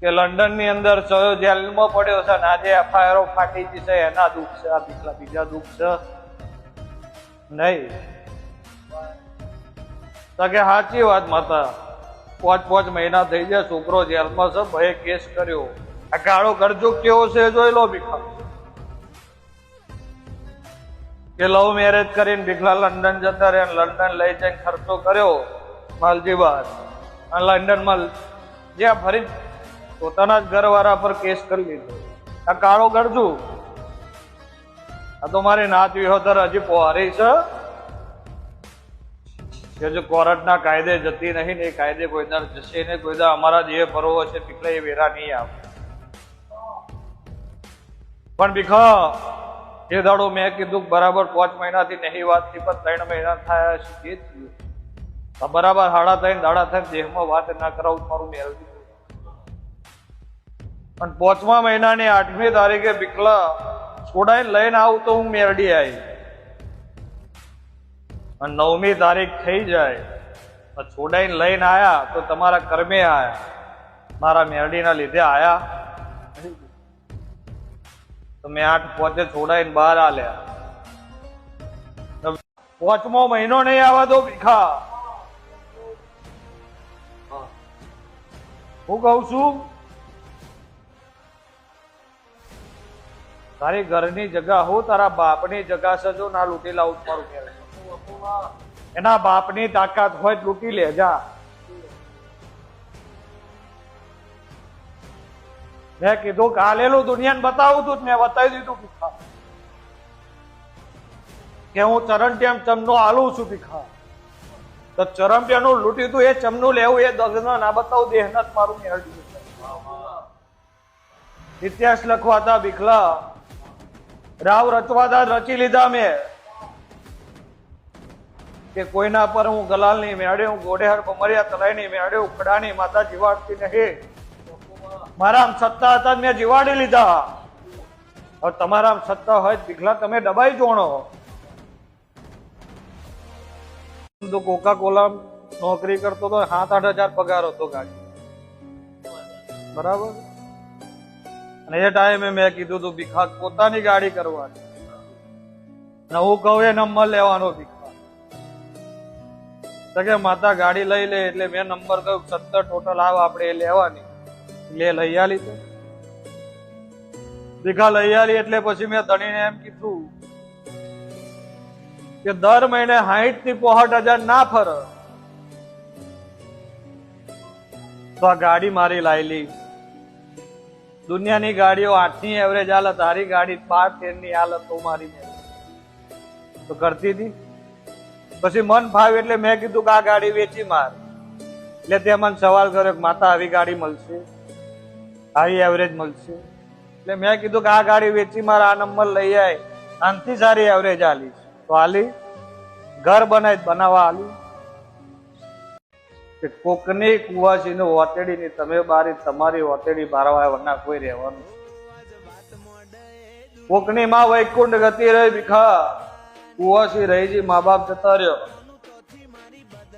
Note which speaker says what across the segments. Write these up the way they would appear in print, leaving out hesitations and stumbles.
Speaker 1: કે લંડન ની અંદર જેલમાં પડ્યો છે ને આજે એફઆઈઆર ફાટી ગઈ છે એના દુઃખ છે, આ બીજા દુઃખ છે નહીં. તો કે સાચી વાત માતા, 5 મહિના થઈ ગયા છોકરો જેલમાં છે, ભાઈ કેસ કર્યો. આ કાળો કરજો કેવો છે જોઈ લો. ભીખા કે લવ મેરેજ કરીને ભીખલા લંડન જતા રહ્યા, લંડન લઈ જઈને ખર્ચો કર્યો માલજીબાદ, અને લંડનમાં જ્યાં ફરી પોતાના જ ઘરવાળા પર કેસ કરી લીધો. આ કાળો કરજો. આ તો મારી નાત વિહોતર હજી પોહારી છે કે જો કોર્ટના કાયદે જતી નહીં ને એ કાયદે કોઈ દર જશે ને કોઈ દર અમારા જે પરોવો છે પીકલા એ વેરા નહીં આવે. પણ ભીખા એ દાડો મેં કીધું બરાબર 5 મહિનાથી નહીં વાત થી પણ 3 મહિના થયા છે. એ થયું બરાબર 3.5 દાડા થાય દેહમાં વાત ના કરાવું મારું મેળવી. પણ 5મા મહિનાની 8મી તારીખે ભીખલા છોડાઈને લઈને આવું તો હું મેરડી આવી, અને 9મી તારીખ થઈ જાય છોડાઈને લઈને આયા તો તમારા કર્મે આયા, મારા મેરડીના લીધે આયા. તો મેં 8 છોડાઈને બહાર આલ્યા. 5મો મહિનો નહીં આવવા દો ભીખા. હું કઉ છું તારી ઘરની જગા હો, તારા બાપની જગા છે, જો ના લૂંટી લાવું મારું ઘેર. એના બાપની તાકાત હોય લૂંટી લે જા. મેં કીધું કે હાલેલું દુનિયાને બતાવું તું, મેં બતાવી દીધું ભીખા કે હું ચરણટ્યામ ચમનો હાલું છું ભીખા. તો ચરણટ્યાનું લૂંટ્યું તું એ ચમનું લેવું એ દગન ના બતાવું દેહનત મારું મેળવ્યું. ઇતિહાસ લખવા હતા ભીખલા, રાવ રચવા હતા રચી લીધા મેં કે કોઈના પર હું ગલાલ નહીં મેળે, હું ગોડેહર બમરિયા તલાઈ નહીં મેળે, ઉખડાની માતા જીવાડતી નહીં. મારા સત્તા હતા મેં જીવાડી લીધા. હવે તમારા સત્તા હોય ભીખલા તમે દબાઈ જોણો. તો કોકા કોલા નોકરી કરતો તો 7-8 હજાર પગાર હતો ગાડી, બરાબર. અને એ ટાઈમે મેં કીધું તું ભીખા પોતાની ગાડી કરવાની, ને હું કહું એ નંબર લેવાનો ભીખા. તો કે માતા ગાડી લઈ લે, એટલે મેં નંબર કહ્યું 17 ટોટલ આવ આપણે એ લેવાની. લઈ આલી તો ભીખા લઈ આલી. એટલે પછી મેં ધણીને એમ કીધું કે દર મહિને 60 થી 65 હજાર ના ફર તો આ ગાડી મારી લાયેલી. દુનિયાની ગાડીઓ 8ની એવરેજ હાલત, તારી ગાડી 12-13ની હાલત તો મારી તો કરતી હતી. પછી મન ફાવ એટલે મેં કીધું કે આ ગાડી વેચી માર. એટલે તે મને સવાલ કર્યો કે માતા આવી ગાડી મળશે, આવી એવરેજ મળશે? એટલે મેં કીધું કે આ ગાડી વેચી માર, આ નંબર લઈ આય, આનથી સારી એવરેજ આલી તો આલી. ઘર બનાવવા આલી કે કોકની કુવાસીનું વોતેડી ની તમે બારી, તમારી વોતેડી બારવા વરના કોઈ રહેવાનું. કોકની માં વૈકુંઠ ગતિ રહી ભીખા, કુવાસી રહી જી મા બાપ જતા રહ્યો.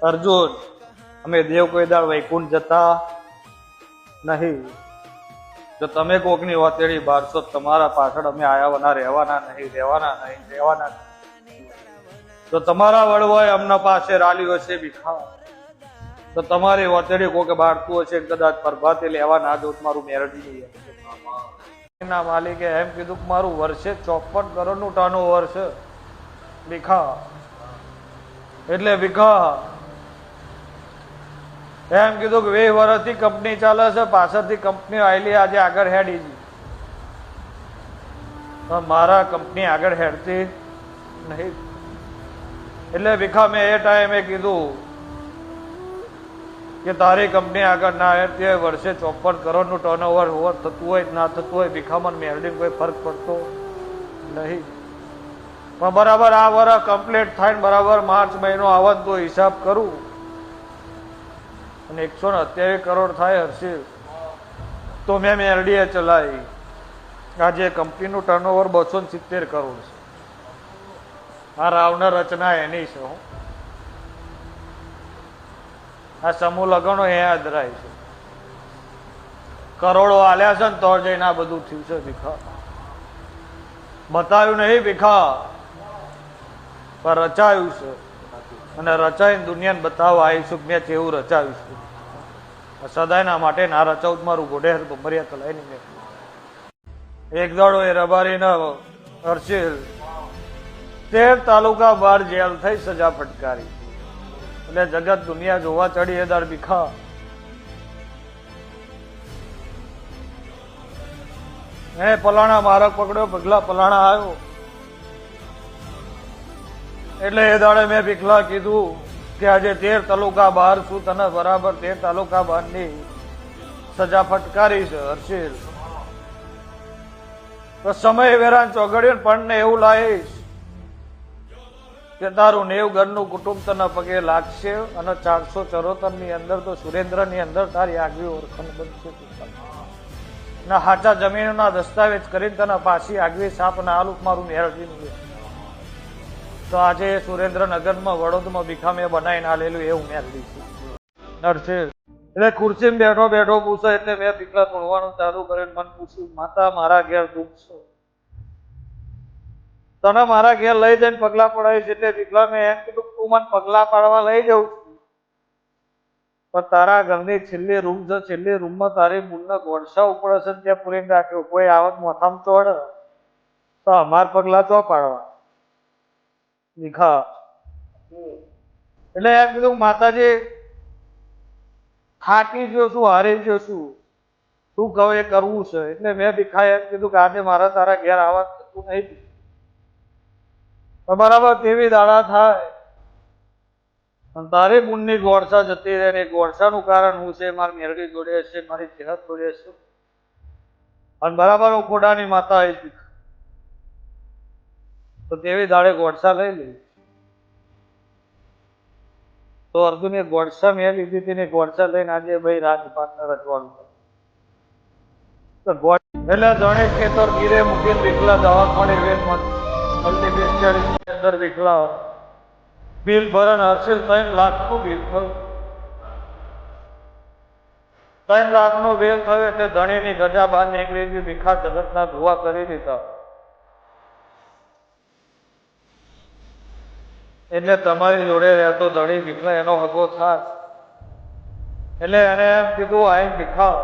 Speaker 1: અર્જુન અમે દેવ કોઈ દાળ વૈકુંઠ જતા નહીં. જો તમે કોકની વોતેડી બારસો તમારા પાછળ અમે આયા વના રહેવાના નહીં, રહેવાના નહીં, રહેવાના નહીં. તો તમારા વડવાએ અમના પાસે રાલ્યો હશે ભીખા, તો તમારી વતેડી કોકે બાળતું હશે કદાચ પ્રભાતે લેવા ના જો મારું મેરડી ના માલિકે એમ કીધું કે મારું વર્ષે 54 કરોડનું ટર્નઓવર છે ભીખા. એટલે ભીખા એમ કીધું કે 20 વર્ષથી કંપની ચાલે છે, પાછળથી કંપની આવેલી આજે આગળ હેડી છે, મારા કંપની આગળ હેડતી નહીં. એટલે ભીખા મેં એ ટાઈમે કીધું કે તારી કંપની આગળ ના તે વર્ષે 54 કરોડનું ટર્નઓવર થતું હોય ના થતું હોય ભીખા મને મેળવી કોઈ ફરક પડતો નહીં. પણ બરાબર આ વર્ષ કમ્પ્લીટ થાય ને બરાબર માર્ચ મહિનો આવત તો હિસાબ કરું અને 128 કરોડ થાય હશે તો મેં મેરડીએ ચલાવી. આજે કંપનીનું ટર્નઓવર 270 કરોડ છે. આ રાવણ રચના એની છે. આ સમૂહ લગ્નો એ આદરાય છે. કરોડો આલ્યા છે ને તો જઈને આ બધું થયું છે ભીખા. બતાવ્યું નહીં ભીખા, પણ રચાયું છે. અને રચાઈને દુનિયાને બતાવવા આવીશું મેં કેવું રચાવ્યું છે. સદાયના માટે ના રચાવું મારું ગોઢેર ભમરિયા કલાઈ મેં. એક દાડો એ રબારીના હર્ષિલ 13 તાલુકા બહાર જેલ થઈ સજા ફટકારી. એટલે જગત દુનિયા જોવા ચડી એ દાડ ભીખા. મેં પલાણા માર્ગ પકડ્યો, પગલા પલાણા આવ્યો. એટલે એ દાડે મેં ભીખલા કીધું કે આજે 13 તાલુકા બહાર છું, તને બરાબર 13 તાલુકા બહારની સજા ફટકારી છે હર્ષિલ. તો સમય વેરાન ચોગડ્યો પણ ને એવું લાવીશ કે તારું 90 ઘરનું કુટુંબ તને પગે લાગશે અને 474 ની અંદર તો સુરેન્દ્ર ની અંદર તારી આગવી ઓળખાણ બનશે. ના હાચા જમીનના દસ્તાવેજ કરીને તને પાછી આગવી સાપ ના આલુક મારું મેળવી. તો આજે સુરેન્દ્રનગરમાં વડોદમાં ભીખા મેં બનાવીને આલેલું એવું મેળવી છે. એટલે ખુરશીમાં બેઠો બેઠો પૂછે એટલે મેં ભીખલા તોડવાનું ચાલુ કરીને મને પૂછ્યું, માતા મારા ઘેર દુઃખ છે, તને મારા ઘેર લઈ જઈને પગલા પડાવીશ. એટલે ભીખલા મેં એમ કીધું તું મને પગલા પાડવા લઈ જાઉં છું, પણ તારા ઘરની છેલ્લી રૂમ છે, છેલ્લી રૂમમાં તારી મૂળના ગોળસા ઉપર હશે ત્યાં પૂરીને રાખ્યો. કોઈ આવત મોથામાં તોડ તો અમાર પગલા તો પાડવા ભીખા. એટલે એમ કીધું માતાજી થાકી ગયો છું, હારી ગયો છું, તું કહો એ કરવું છે. એટલે મેં ભીખા એમ કીધું કે આજે મારા તારા ઘેર આવવા થતું નહીં. બરાબર કેવી દાડા થાય અને તારી બુનની ગોળસા જતી રહે ને ગોળસાનું કારણ હું છે મારી મેરડી જોડે છે, મારી સેહત જોડે છે. અને બરાબર હું ખોડાની માતા આવી તો તેવી દાડે ગોળસા લઈ લી. તો અર્જુને ગોળસા મેં લીધી હતી ને ગોળસા લઈને આજે ભાઈ રાજપાટને રચવાનું. એટલે જણે ખેતર ગીરે મૂકીને ભીખલા દવાખાને અંદર ભીખલા બિલ ભરણ હર્ષિલ 3 લાખનું બિલ થયું. 3 લાખનું બિલ થયું એટલે ધણીની ગજા બહાર નીકળી ભીખા જગતના ધુઆ કરી દીધા. એટલે તમારી જોડે રહેતો ધણી ભીખલા એનો હગો થાય. એટલે એને એમ કીધું આઈ ભીખા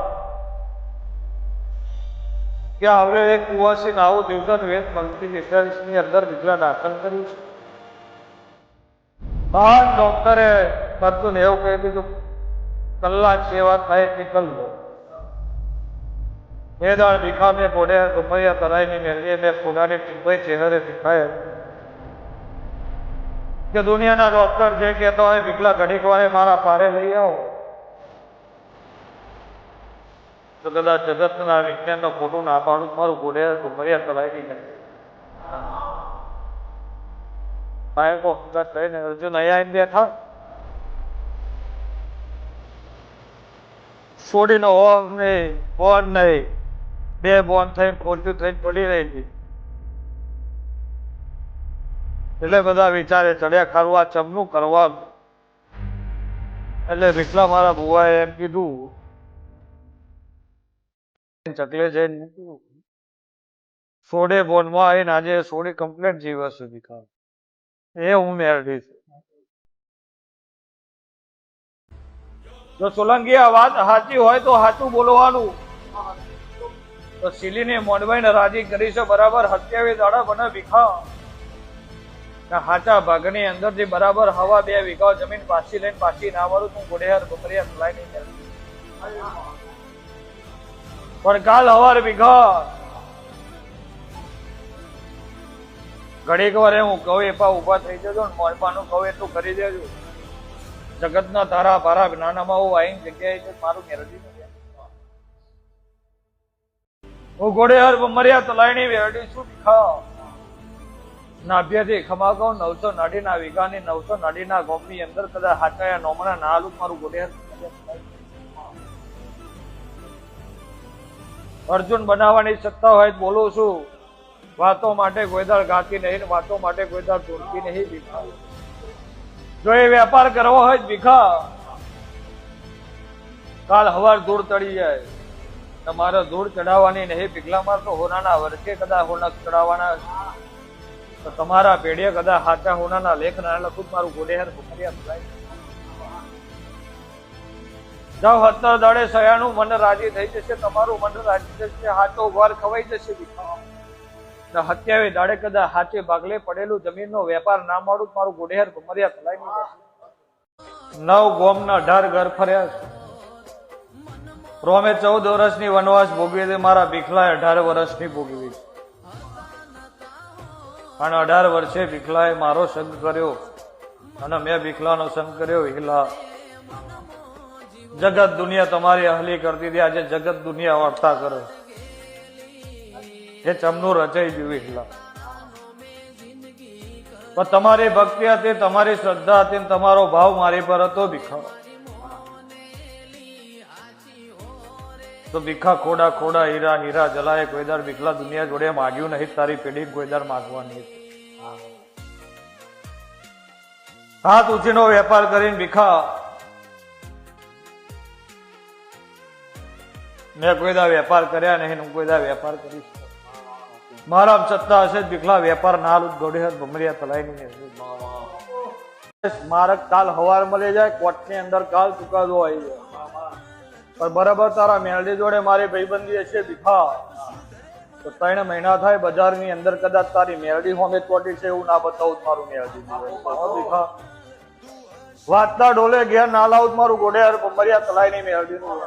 Speaker 1: કે હવે એક કુવાસી આવું દિવસન વેદ પંક્તિ 41 ની અંદર ભીખલા દાખલ કર્યું છે. ડોક્ટરે કરતું એવું કહી દીધું કલાક સેવા થાય નીકળ લો. એ દાળ ભીખા મેં ઘોડે રૂપિયા કરાવીને મેળવી મેં ખોડાની ટીપાઈ ચહેરે ભીખાય કે દુનિયાના ડોક્ટર જે કહેતો હોય ભીખલા ઘડીક વારે મારા પારે લઈ આવો તો કદાચ જગતના વિજ્ઞાનનો ખોટું ના પાડું મારું ઘોડે રૂપિયા કરાવી નથી. કહીને અર્જુન અહીંયા બેઠા છોડીનો હોવ નહીં બોન નહીં, 2 બોન થઈને ખોટું થઈને પડી રહી હતી. એટલે બધા વિચારે ચડ્યા ખારું આ ચમનું કરવાનું. એટલે ભીખલા મારા બુવાએ એમ કીધું ચકલે જઈને મૂક્યું. સોડે બોનમાં આવીને આજે સોડી કમ્પ્લેટ જીવે છે ભીખા. એ હું મેળવી છું. જો સોલંકી આ વાત સાચી હોય તો સાચું બોલવાનું. તો સિલીને મોડવાઈને રાજી કરી છે બરાબર 27 દાડા બને ભીખા. હાચા ભાગની અંદરથી બરાબર હવા 2 વીઘા જમીન પાછી લઈને પાછી ના વાળું તું ગોડેહાર બકરિયા ખલાઈ નહીં. પણ કાલ હવાર ભીખા ઘડીક વાર હું કહું એપા ઉભા થઈ જજો ને મોરપાનું કહું એટલું કરી દેજો. જગતના તારા પારા નાનામાં હું આવીને જગ્યાએ મારું મેરડી હું ગોડેહાર મર્યા તલાયણી વેરડી છું ભીખા. નાભ્યથી ખમા કહું 900 નાડીના વીઘાની 900 નાડીના ગોમની અંદર કદાચ હાચાયા નોમણા ના આલું મારું ગોડેહાર. અર્જુન બનાવવાની સત્તા હોય બોલું છું. વાતો માટે ગોયદાળ ગાતી નહીં, વાતો માટે ગોયદાળ તોડતી નહીં ભીખા. જો એ વેપાર કરવો હોય ભીખા કાલ હવાર ધૂળ તળી જાય તમારે ધૂળ ચડાવવાની નહીં, પીગલામાં તો હોનાના વર્ષે કદાચ હોના ચડાવવાના, તો તમારા પેઢીએ કદાચ હાચા હોનાના લેખ ના લખું મારું ગોડેહર ભૂખરિયા ભલાઈ જાઓ. 17 દાડે સયાનું મન રાજી થઈ જશે, તમારું મન રાજી થશે, હાચો વાર ખવાઈ જશે. 27 દાડે કદાચ હાચે ભાગલે પડેલું જમીનનો વેપાર ના માડું મારું ગોડેહર ભૂખરિયા ભલાઈ નહીં જશે. 9 ગોમના 18 ઘર ફર્યા છે. રોમે 14 વર્ષની વનવાસ ભોગવી હતી, મારા ભીખલાએ 18 વર્ષની ભોગવી છે. અને 18 વર્ષે ભીખલાએ મારો સંગ કર્યો અને મેં ભીખલાનો સંગ કર્યો. હિલા જગત દુનિયા તમારી અહલી કરતી હતી, આજે જગત દુનિયા વર્તા કરે. એ ચમનું રચાઈ ગયું હિલા. પણ તમારી ભક્તિ હતી, તમારી શ્રદ્ધા હતી, તમારો ભાવ મારી પર હતો ભીખા. તો ભીખા ખોડા ખોડા, હીરા હીરા જલાય. કોઈદાર ભીખલા દુનિયા જોડે માગ્યું નહીં, તારી પેઢી કોઈદાર માગવાની. હાથ ઉછીનો વેપાર કરીને ભીખા મેં કોઈદા વેપાર કર્યા નહીં, હું કોઈદા વેપાર કરીશ. મારા સત્તા હશે ભીખલા વેપાર ના લું ગોડેહર ભમરિયા તલાઈ નહીં. મારક કાલ હવાર મળી જાય, કોર્ટની અંદર કાલ ચુકાદો આવી જાય. પણ બરાબર તારા મેલડી જોડે મારી ભાઈબંધી હશે ભીખા, તો 3 મહિના થાય બજારની અંદર કદાચ તારી મેલડી હોમે ચોટી છે એવું ના બતાવું મારું મેલડી ભીખા. વાતના ડોલે ઘેર ના લાવું મારું ગોડેહર ભમરિયા તલાઈ નહીં મેલડી નું.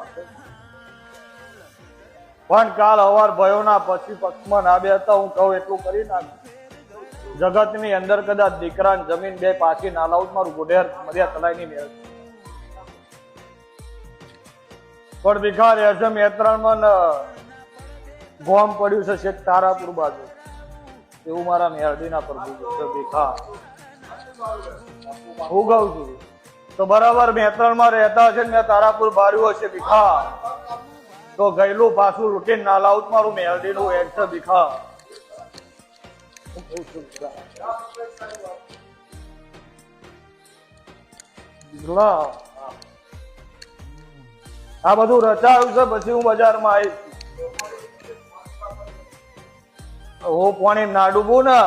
Speaker 1: પણ કાલ હવાર ભયો ના પછી પક્ષમાં ના બે હતા, હું કહું એટલું કરી નાખ. જગત ની અંદર કદાચ દીકરા જમીન બે પાછી ના લાવું મારું ગોડેહર ભમરિયા તલાઈ નહીં મેલડી. પણ ભીખા રહેશે મેત્રણમાં ગોમ પડ્યું છે શેખ તારાપુર બાજુ, એવું મારા મેરડીના પ્રભુ છે ભીખા. હું કહું છું તો બરાબર મેત્રણમાં રહેતા છે, મેં તારાપુર બાર્યું હશે ભીખા, તો ગયેલું પાછું રૂટીન ના લાવું મારું મેરડીનું એક છે ભીખા. આ બધું રચાયું છે, પછી હું બજારમાં આવીશ. હું પાણી ના ડૂબું ને